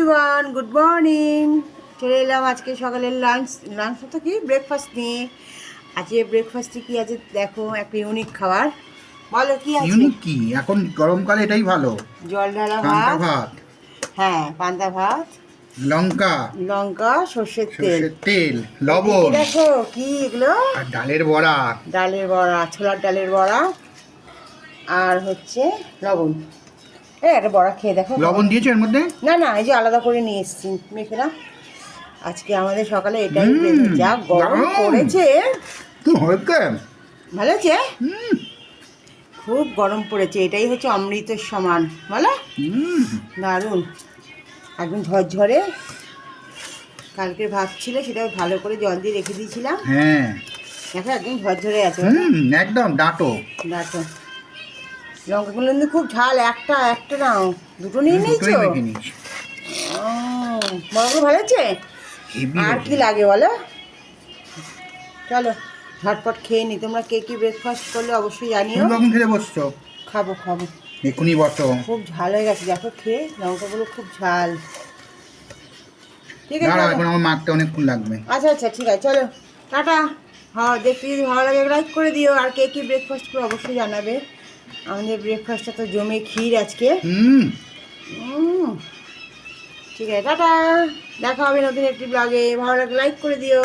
Everyone, good morning. চলে এলাম আজকে সকালের লাঞ্চ তো কি ব্রেকফাস্ট নিয়ে। আজকে ব্রেকফাস্টে কি আছে দেখো, একটা ইউনিক খাবার। বলো কি আছে? ইউনিক কি? এখন গরমকালে এটাই ভালো। জল ঢালা পান্তা ভাত। ভাত, হ্যাঁ, পান্তা ভাত, লঙ্কা, লঙ্কা, সর্ষের তেল। সর্ষের তেল, এদিকে লবণ দেখো কি এগুলো, আর ডালের বড়া। ডালের বড়া, ছোলার ডালের বড়া, আর হচ্ছে লবণ। একটা বড়া খেয়ে দেখো। লবণ দিয়েছো এর মধ্যে? না না, এই যে আলাদা করে নিয়ে এসেছি, মেখে না। আজকে আমাদের সকালে এটাই যা গরম দারুণ। পড়েছে। তো হয়েছে। ভালো আছে, হুম, খুব গরম পড়েছে, এটাই হচ্ছে অমৃতের সমান, বলো। হুম, দারুণ, একদম ঝরঝরে। কালকে ভাত ছিল, সেটা ভালো করে জল দিয়ে রেখে দিয়েছিলাম। হ্যাঁ, দেখো একদম ঝরঝরে আছে, বলো। একদম ডাটো। দেখো লঙ্কাগুলো কিন্তু খুব ঝাল, একটা একটা নাও, দুটো নিয়ে দুটোই নিয়েছো। মেখে নিয়েছি। বড়গুলো ভালো আছে। হেভি আর হয়েছে। কি লাগে বলো, চলো ঝটপট খেয়ে নি। তোমরা কে কি ব্রেকফাস্ট করলে অবশ্যই জানিও। তুমি কখন খেতে বসছো? খাবো খাবো। এক্ষুনি বসো। খুব ঝাল হয়ে গেছে, দেখো খেয়ে, লঙ্কাগুলো খুব ঝাল। ঠিক আছে দাঁড়াও, চলো। এখন আমার মাখতে অনেকক্ষণ লাগবে। আচ্ছা আচ্ছা, ঠিক আছে, চলো টাটা। হ্যাঁ, দেখতে যদি ভালো লাগে লাইক করে দিও, আর কে কি ব্রেকফাস্ট করে অবশ্যই জানাবে। আমাদের ব্রেকফাস্টটা তো জমে ক্ষীর আজকে। হুম। উম, ঠিক আছে, টাটা। দেখা হবে নতুন একটি ব্লগে। ভালো লাগে লাইক করে দিও।